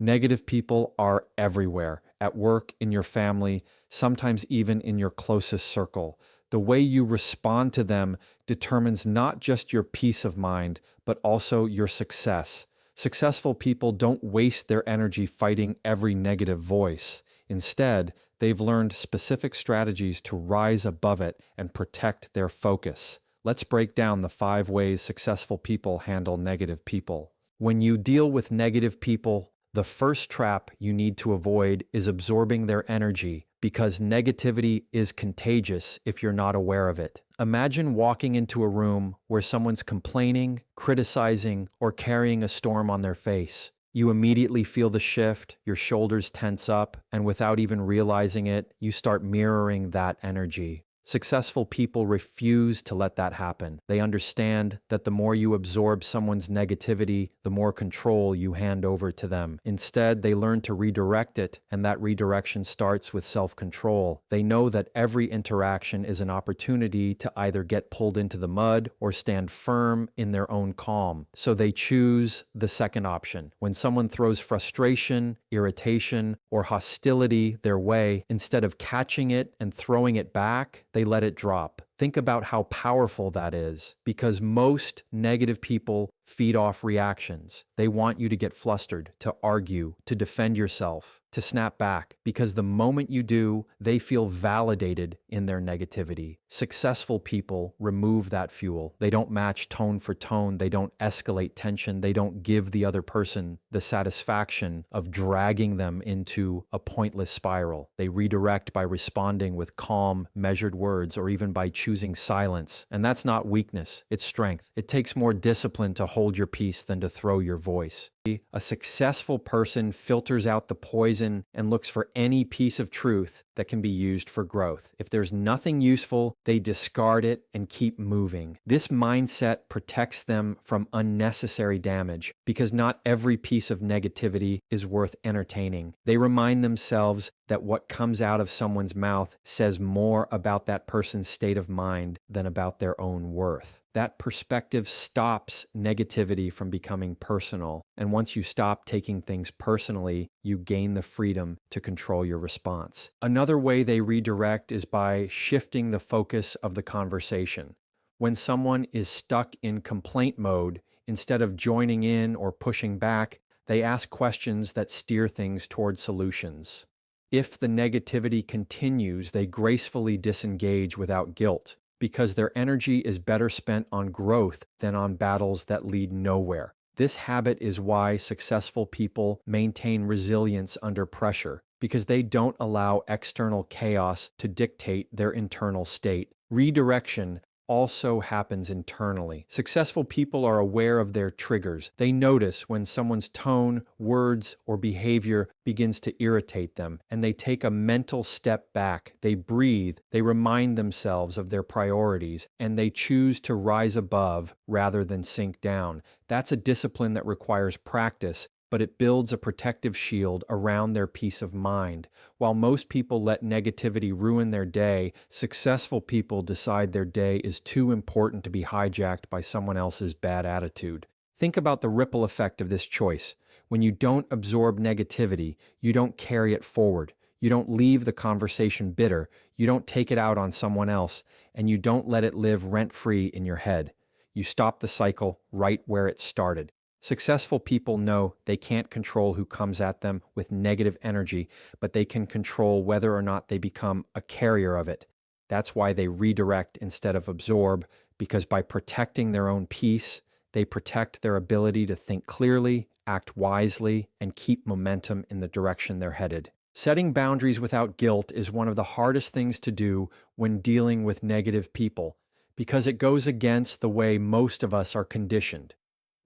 Negative people are everywhere, at work, in your family, sometimes even in your closest circle. The way you respond to them determines not just your peace of mind, but also your success. Successful people don't waste their energy fighting every negative voice. Instead, they've learned specific strategies to rise above it and protect their focus. Let's break down the 5 ways successful people handle negative people. When you deal with negative people, the first trap you need to avoid is absorbing their energy because negativity is contagious if you're not aware of it. Imagine walking into a room where someone's complaining, criticizing, or carrying a storm on their face. You immediately feel the shift, your shoulders tense up, and without even realizing it, you start mirroring that energy. Successful people refuse to let that happen. They understand that the more you absorb someone's negativity, the more control you hand over to them. Instead, they learn to redirect it, and that redirection starts with self-control. They know that every interaction is an opportunity to either get pulled into the mud or stand firm in their own calm. So they choose the second option. When someone throws frustration, irritation, or hostility their way, instead of catching it and throwing it back, they let it drop. Think about how powerful that is, because most negative people feed off reactions. They want you to get flustered, to argue, to defend yourself, to snap back, because the moment you do, they feel validated in their negativity. Successful people remove that fuel. They don't match tone for tone. They don't escalate tension. They don't give the other person the satisfaction of dragging them into a pointless spiral. They redirect by responding with calm, measured words, or even by choosing silence. And that's not weakness, it's strength. It takes more discipline to hold your peace than to throw your voice. A successful person filters out the poison and looks for any piece of truth that can be used for growth. If there's nothing useful, they discard it and keep moving. This mindset protects them from unnecessary damage because not every piece of negativity is worth entertaining. They remind themselves that what comes out of someone's mouth says more about that person's state of mind than about their own worth. That perspective stops negativity from becoming personal. And once you stop taking things personally, you gain the freedom to control your response. Another way they redirect is by shifting the focus of the conversation. When someone is stuck in complaint mode, instead of joining in or pushing back, they ask questions that steer things toward solutions. If the negativity continues, they gracefully disengage without guilt, because their energy is better spent on growth than on battles that lead nowhere. This habit is why successful people maintain resilience under pressure, because they don't allow external chaos to dictate their internal state. Redirection also happens internally. Successful people are aware of their triggers. They notice when someone's tone, words, or behavior begins to irritate them, and they take a mental step back. They breathe, they remind themselves of their priorities, and they choose to rise above rather than sink down. That's a discipline that requires practice, but it builds a protective shield around their peace of mind. While most people let negativity ruin their day, successful people decide their day is too important to be hijacked by someone else's bad attitude. Think about the ripple effect of this choice. When you don't absorb negativity, you don't carry it forward. You don't leave the conversation bitter. You don't take it out on someone else, and you don't let it live rent-free in your head. You stop the cycle right where it started. Successful people know they can't control who comes at them with negative energy, but they can control whether or not they become a carrier of it. That's why they redirect instead of absorb, because by protecting their own peace, they protect their ability to think clearly, act wisely, and keep momentum in the direction they're headed. Setting boundaries without guilt is one of the hardest things to do when dealing with negative people, because it goes against the way most of us are conditioned.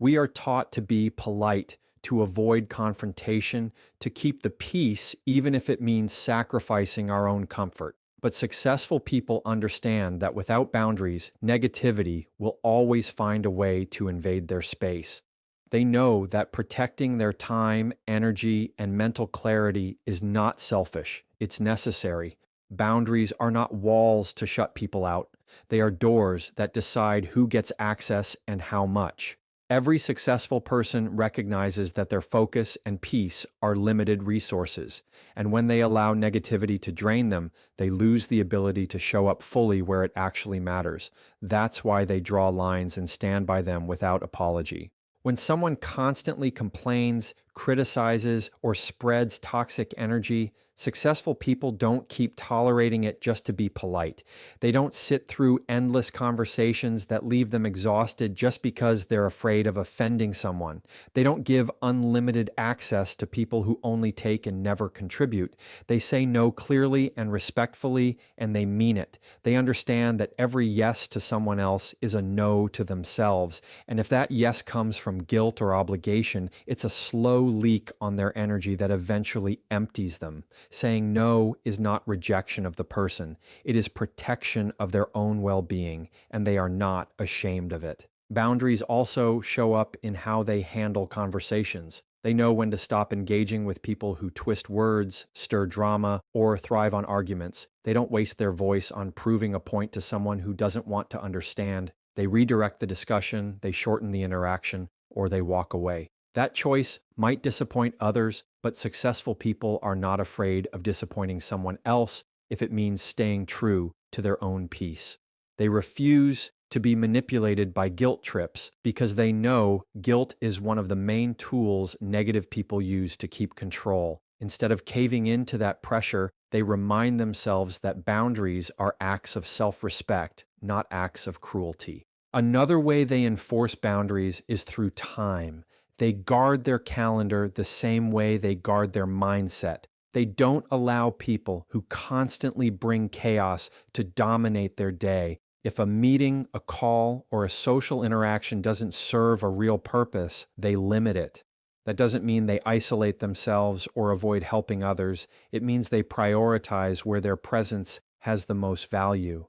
We are taught to be polite, to avoid confrontation, to keep the peace, even if it means sacrificing our own comfort. But successful people understand that without boundaries, negativity will always find a way to invade their space. They know that protecting their time, energy, and mental clarity is not selfish, it's necessary. Boundaries are not walls to shut people out. They are doors that decide who gets access and how much. Every successful person recognizes that their focus and peace are limited resources, and when they allow negativity to drain them, they lose the ability to show up fully where it actually matters. That's why they draw lines and stand by them without apology. When someone constantly complains, criticizes, or spreads toxic energy, successful people don't keep tolerating it just to be polite. They don't sit through endless conversations that leave them exhausted just because they're afraid of offending someone. They don't give unlimited access to people who only take and never contribute. They say no clearly and respectfully, and they mean it. They understand that every yes to someone else is a no to themselves, and if that yes comes from guilt or obligation, it's a slow leak on their energy that eventually empties them. Saying no is not rejection of the person, it is protection of their own well-being, and they are not ashamed of it. Boundaries also show up in how they handle conversations. They know when to stop engaging with people who twist words, stir drama, or thrive on arguments. They don't waste their voice on proving a point to someone who doesn't want to understand. They redirect the discussion, they shorten the interaction, or they walk away. That choice might disappoint others, but successful people are not afraid of disappointing someone else if it means staying true to their own peace. They refuse to be manipulated by guilt trips because they know guilt is one of the main tools negative people use to keep control. Instead of caving into that pressure, they remind themselves that boundaries are acts of self-respect, not acts of cruelty. Another way they enforce boundaries is through time. They guard their calendar the same way they guard their mindset. They don't allow people who constantly bring chaos to dominate their day. If a meeting, a call, or a social interaction doesn't serve a real purpose, they limit it. That doesn't mean they isolate themselves or avoid helping others. It means they prioritize where their presence has the most value.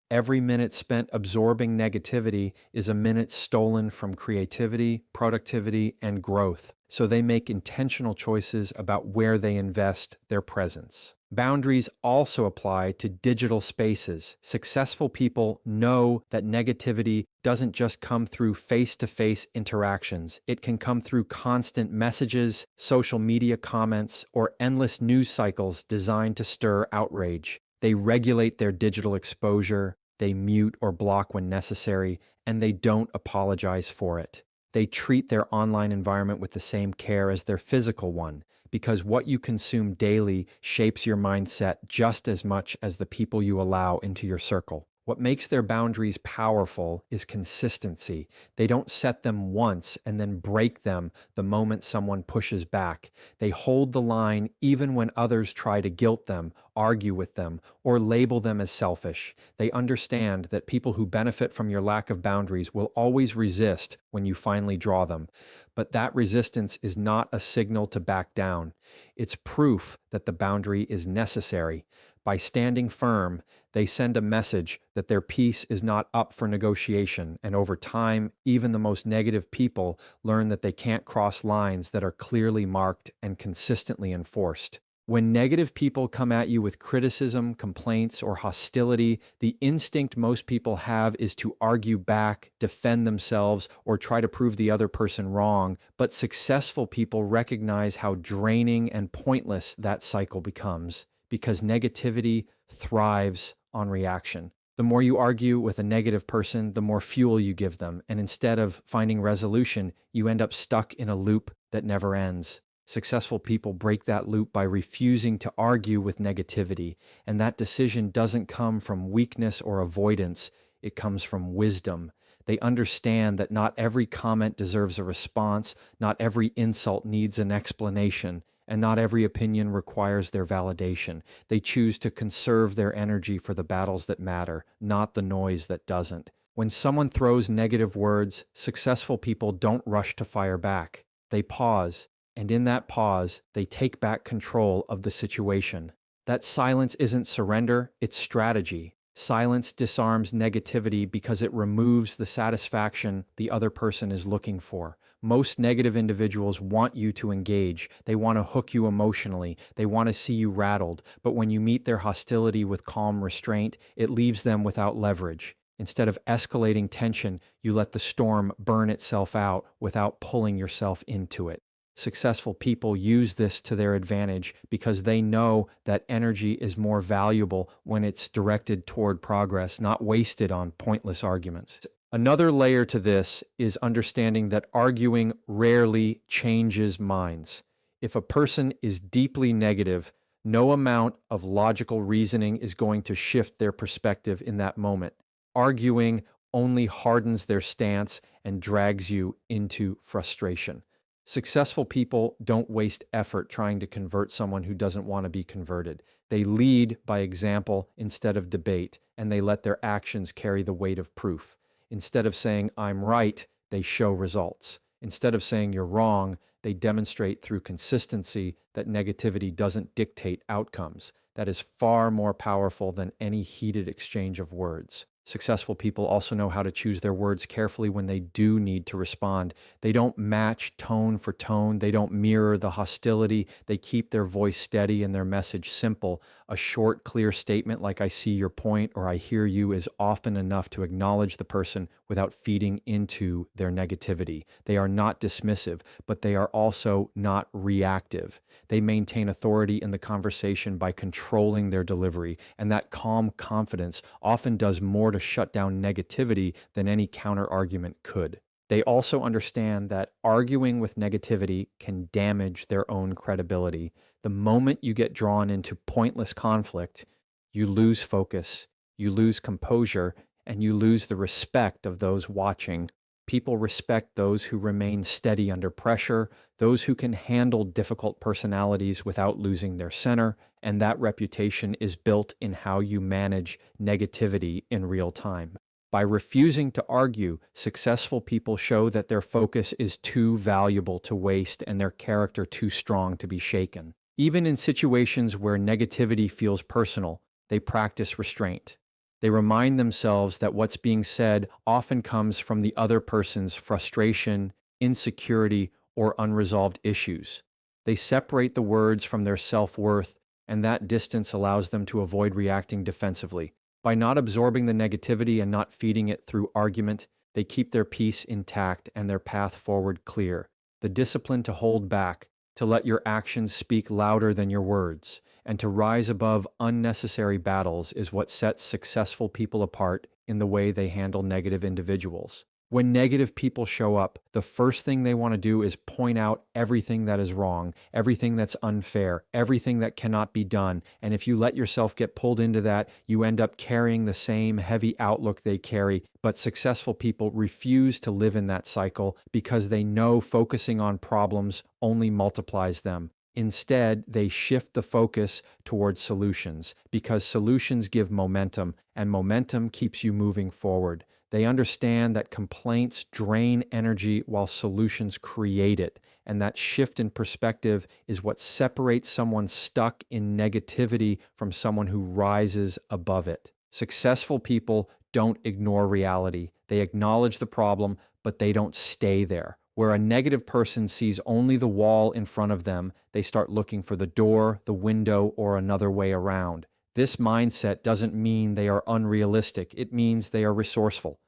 Every minute spent absorbing negativity is a minute stolen from creativity, productivity, and growth. So they make intentional choices about where they invest their presence. Boundaries also apply to digital spaces. Successful people know that negativity doesn't just come through face-to-face interactions. It can come through constant messages, social media comments, or endless news cycles designed to stir outrage. They regulate their digital exposure, they mute or block when necessary, and they don't apologize for it. They treat their online environment with the same care as their physical one, because what you consume daily shapes your mindset just as much as the people you allow into your circle. What makes their boundaries powerful is consistency. They don't set them once and then break them the moment someone pushes back. They hold the line even when others try to guilt them, argue with them, or label them as selfish. They understand that people who benefit from your lack of boundaries will always resist when you finally draw them. But that resistance is not a signal to back down. It's proof that the boundary is necessary. By standing firm, they send a message that their peace is not up for negotiation, and over time, even the most negative people learn that they can't cross lines that are clearly marked and consistently enforced. When negative people come at you with criticism, complaints, or hostility, the instinct most people have is to argue back, defend themselves, or try to prove the other person wrong. But successful people recognize how draining and pointless that cycle becomes, because negativity thrives on reaction. The more you argue with a negative person, the more fuel you give them, and instead of finding resolution, you end up stuck in a loop that never ends. Successful people break that loop by refusing to argue with negativity, and that decision doesn't come from weakness or avoidance, it comes from wisdom. They understand that not every comment deserves a response, not every insult needs an explanation, and not every opinion requires their validation. They choose to conserve their energy for the battles that matter, not the noise that doesn't. When someone throws negative words, successful people don't rush to fire back. They pause, and in that pause, they take back control of the situation. That silence isn't surrender, it's strategy. Silence disarms negativity because it removes the satisfaction the other person is looking for. Most negative individuals want you to engage. They want to hook you emotionally. They want to see you rattled. But when you meet their hostility with calm restraint, it leaves them without leverage. Instead of escalating tension, you let the storm burn itself out without pulling yourself into it. Successful people use this to their advantage because they know that energy is more valuable when it's directed toward progress, not wasted on pointless arguments. Another layer to this is understanding that arguing rarely changes minds. If a person is deeply negative, no amount of logical reasoning is going to shift their perspective in that moment. Arguing only hardens their stance and drags you into frustration. Successful people don't waste effort trying to convert someone who doesn't want to be converted. They lead by example instead of debate, and they let their actions carry the weight of proof. Instead of saying, I'm right, they show results. Instead of saying you're wrong, they demonstrate through consistency that negativity doesn't dictate outcomes. That is far more powerful than any heated exchange of words. Successful people also know how to choose their words carefully when they do need to respond. They don't match tone for tone. They don't mirror the hostility. They keep their voice steady and their message simple. A short, clear statement like "I see your point" or "I hear you" is often enough to acknowledge the person without feeding into their negativity. They are not dismissive, but they are also not reactive. They maintain authority in the conversation by controlling their delivery, and that calm confidence often does more to shut down negativity than any counter-argument could. They also understand that arguing with negativity can damage their own credibility. The moment you get drawn into pointless conflict, you lose focus, you lose composure, and you lose the respect of those watching. People respect those who remain steady under pressure, those who can handle difficult personalities without losing their center, and that reputation is built in how you manage negativity in real time. By refusing to argue, successful people show that their focus is too valuable to waste and their character too strong to be shaken. Even in situations where negativity feels personal, they practice restraint. They remind themselves that what's being said often comes from the other person's frustration, insecurity, or unresolved issues. They separate the words from their self-worth, and that distance allows them to avoid reacting defensively. By not absorbing the negativity and not feeding it through argument, they keep their peace intact and their path forward clear. The discipline to hold back, to let your actions speak louder than your words, and to rise above unnecessary battles is what sets successful people apart in the way they handle negative individuals. When negative people show up, the first thing they want to do is point out everything that is wrong, everything that's unfair, everything that cannot be done. And if you let yourself get pulled into that, you end up carrying the same heavy outlook they carry. But successful people refuse to live in that cycle because they know focusing on problems only multiplies them. Instead, they shift the focus towards solutions because solutions give momentum, and momentum keeps you moving forward. They understand that complaints drain energy while solutions create it, and that shift in perspective is what separates someone stuck in negativity from someone who rises above it. Successful people don't ignore reality. They acknowledge the problem, but they don't stay there. Where a negative person sees only the wall in front of them, they start looking for the door, the window, or another way around. This mindset doesn't mean they are unrealistic. It means they are resourceful.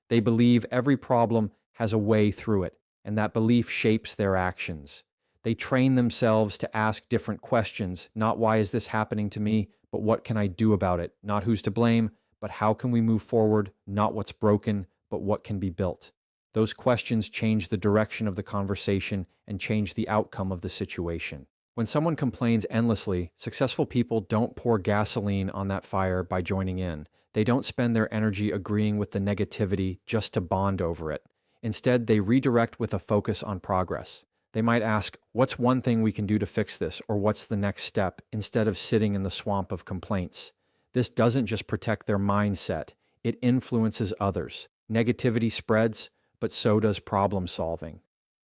They believe every problem has a way through it, and that belief shapes their actions. They train themselves to ask different questions, not "why is this happening to me?" but "what can I do about it?" Not "who's to blame?" but "how can we move forward?" Not "what's broken?" but "what can be built?" Those questions change the direction of the conversation and change the outcome of the situation. When someone complains endlessly, successful people don't pour gasoline on that fire by joining in. They don't spend their energy agreeing with the negativity just to bond over it. Instead, they redirect with a focus on progress. They might ask, "What's one thing we can do to fix this?" or "What's the next step?" instead of sitting in the swamp of complaints. This doesn't just protect their mindset, it influences others. Negativity spreads, but so does problem solving.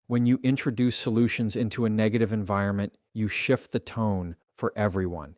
When you introduce solutions into a negative environment, you shift the tone for everyone.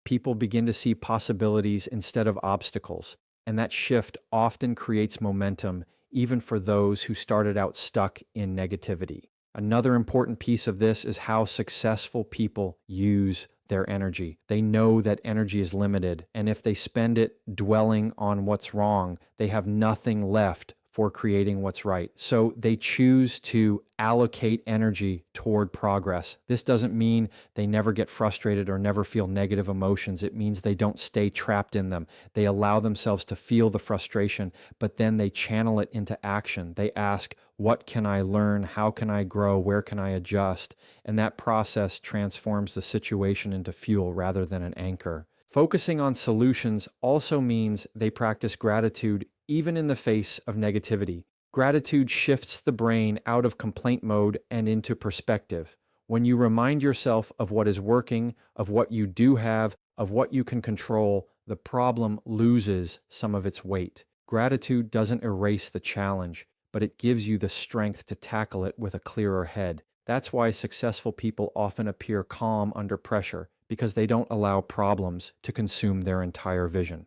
People begin to see possibilities instead of obstacles, and that shift often creates momentum even for those who started out stuck in negativity. Another important piece of this is how successful people use their energy. They know that energy is limited, and if they spend it dwelling on what's wrong, they have nothing left for creating what's right. So they choose to allocate energy toward progress. This doesn't mean they never get frustrated or never feel negative emotions. It means they don't stay trapped in them. They allow themselves to feel the frustration, but then they channel it into action. They ask, what can I learn? How can I grow? Where can I adjust? And that process transforms the situation into fuel rather than an anchor. Focusing on solutions also means they practice gratitude even in the face of negativity. Gratitude shifts the brain out of complaint mode and into perspective. When you remind yourself of what is working, of what you do have, of what you can control, the problem loses some of its weight. Gratitude doesn't erase the challenge, but it gives you the strength to tackle it with a clearer head. That's why successful people often appear calm under pressure, because they don't allow problems to consume their entire vision.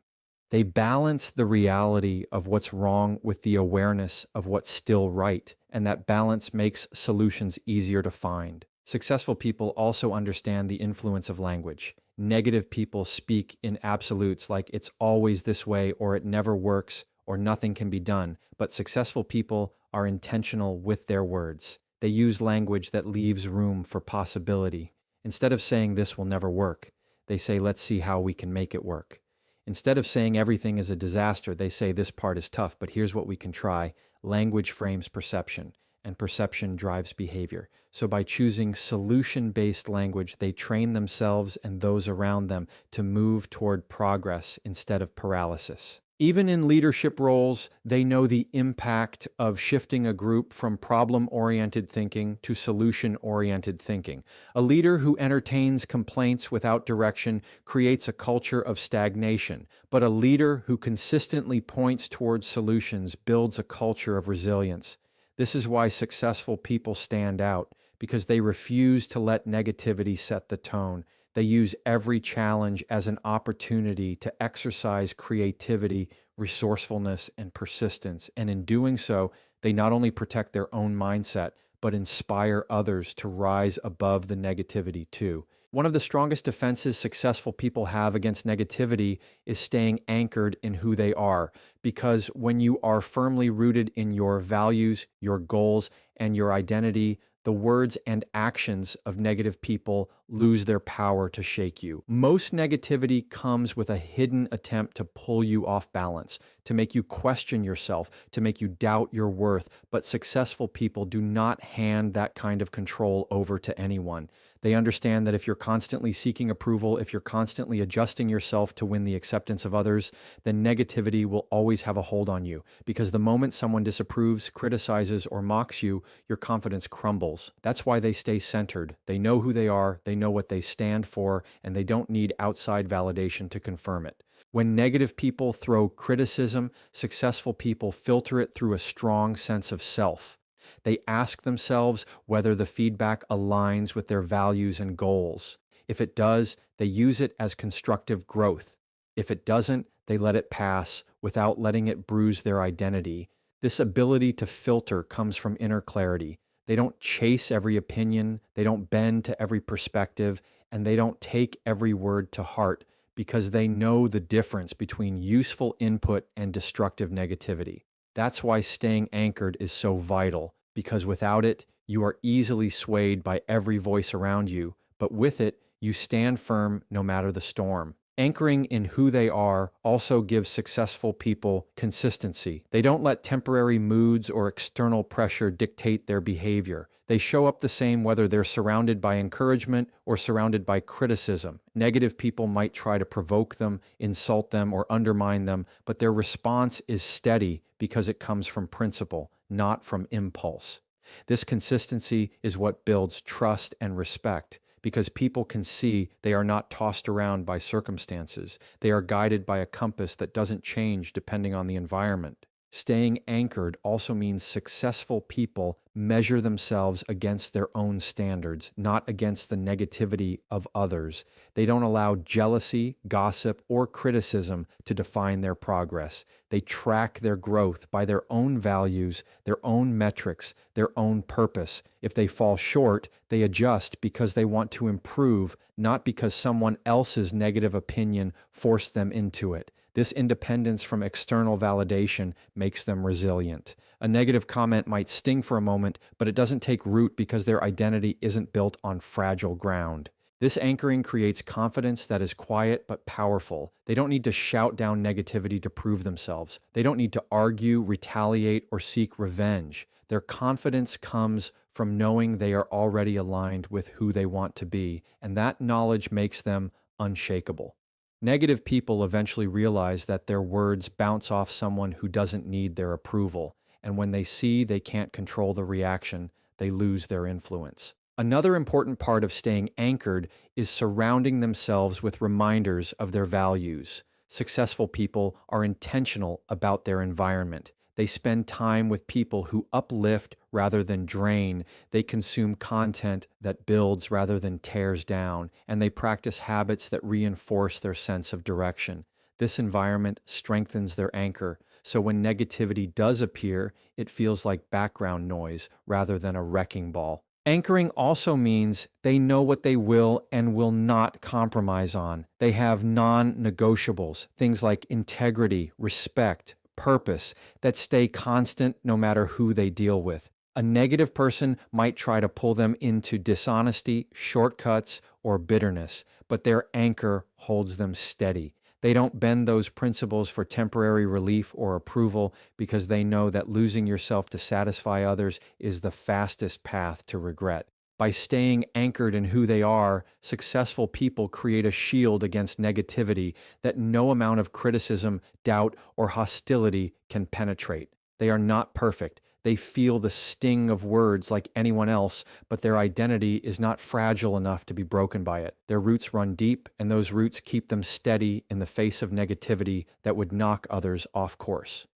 They balance the reality of what's wrong with the awareness of what's still right, and that balance makes solutions easier to find. Successful people also understand the influence of language. Negative people speak in absolutes like it's always this way, or it never works, or nothing can be done. But successful people are intentional with their words. They use language that leaves room for possibility. Instead of saying this will never work, they say, let's see how we can make it work. Instead of saying everything is a disaster, they say this part is tough, but here's what we can try. Language frames perception, and perception drives behavior. So by choosing solution-based language, they train themselves and those around them to move toward progress instead of paralysis. Even in leadership roles, they know the impact of shifting a group from problem-oriented thinking to solution-oriented thinking. A leader who entertains complaints without direction creates a culture of stagnation, but a leader who consistently points towards solutions builds a culture of resilience. This is why successful people stand out, because they refuse to let negativity set the tone. They use every challenge as an opportunity to exercise creativity, resourcefulness, and persistence. And in doing so, they not only protect their own mindset, but inspire others to rise above the negativity too. One of the strongest defenses successful people have against negativity is staying anchored in who they are. Because when you are firmly rooted in your values, your goals, and your identity, the words and actions of negative people lose their power to shake you. Most negativity comes with a hidden attempt to pull you off balance, to make you question yourself, to make you doubt your worth. But successful people do not hand that kind of control over to anyone. They understand that if you're constantly seeking approval, if you're constantly adjusting yourself to win the acceptance of others, then negativity will always have a hold on you. Because the moment someone disapproves, criticizes, or mocks you, your confidence crumbles. That's why they stay centered. They know who they are, they know what they stand for, and they don't need outside validation to confirm it. When negative people throw criticism, successful people filter it through a strong sense of self. They ask themselves whether the feedback aligns with their values and goals. If it does, they use it as constructive growth. If it doesn't, they let it pass without letting it bruise their identity. This ability to filter comes from inner clarity. They don't chase every opinion, they don't bend to every perspective, and they don't take every word to heart because they know the difference between useful input and destructive negativity. That's why staying anchored is so vital, because without it, you are easily swayed by every voice around you, but with it, you stand firm no matter the storm. Anchoring in who they are also gives successful people consistency. They don't let temporary moods or external pressure dictate their behavior. They show up the same whether they're surrounded by encouragement or surrounded by criticism. Negative people might try to provoke them, insult them, or undermine them, but their response is steady because it comes from principle, not from impulse. This consistency is what builds trust and respect, because people can see they are not tossed around by circumstances. They are guided by a compass that doesn't change depending on the environment. Staying anchored also means successful people measure themselves against their own standards, not against the negativity of others. They don't allow jealousy, gossip, or criticism to define their progress. They track their growth by their own values, their own metrics, their own purpose. If they fall short, they adjust because they want to improve, not because someone else's negative opinion forced them into it. This independence from external validation makes them resilient. A negative comment might sting for a moment, but it doesn't take root because their identity isn't built on fragile ground. This anchoring creates confidence that is quiet but powerful. They don't need to shout down negativity to prove themselves. They don't need to argue, retaliate, or seek revenge. Their confidence comes from knowing they are already aligned with who they want to be, and that knowledge makes them unshakable. Negative people eventually realize that their words bounce off someone who doesn't need their approval, and when they see they can't control the reaction, they lose their influence. Another important part of staying anchored is surrounding themselves with reminders of their values. Successful people are intentional about their environment. They spend time with people who uplift rather than drain. They consume content that builds rather than tears down, and they practice habits that reinforce their sense of direction. This environment strengthens their anchor, so when negativity does appear, it feels like background noise rather than a wrecking ball. Anchoring also means they know what they will and will not compromise on. They have non-negotiables, things like integrity, respect, purpose, that stay constant no matter who they deal with. A negative person might try to pull them into dishonesty, shortcuts, or bitterness, but their anchor holds them steady. They don't bend those principles for temporary relief or approval because they know that losing yourself to satisfy others is the fastest path to regret. By staying anchored in who they are, successful people create a shield against negativity that no amount of criticism, doubt, or hostility can penetrate. They are not perfect. They feel the sting of words like anyone else, but their identity is not fragile enough to be broken by it. Their roots run deep, and those roots keep them steady in the face of negativity that would knock others off course.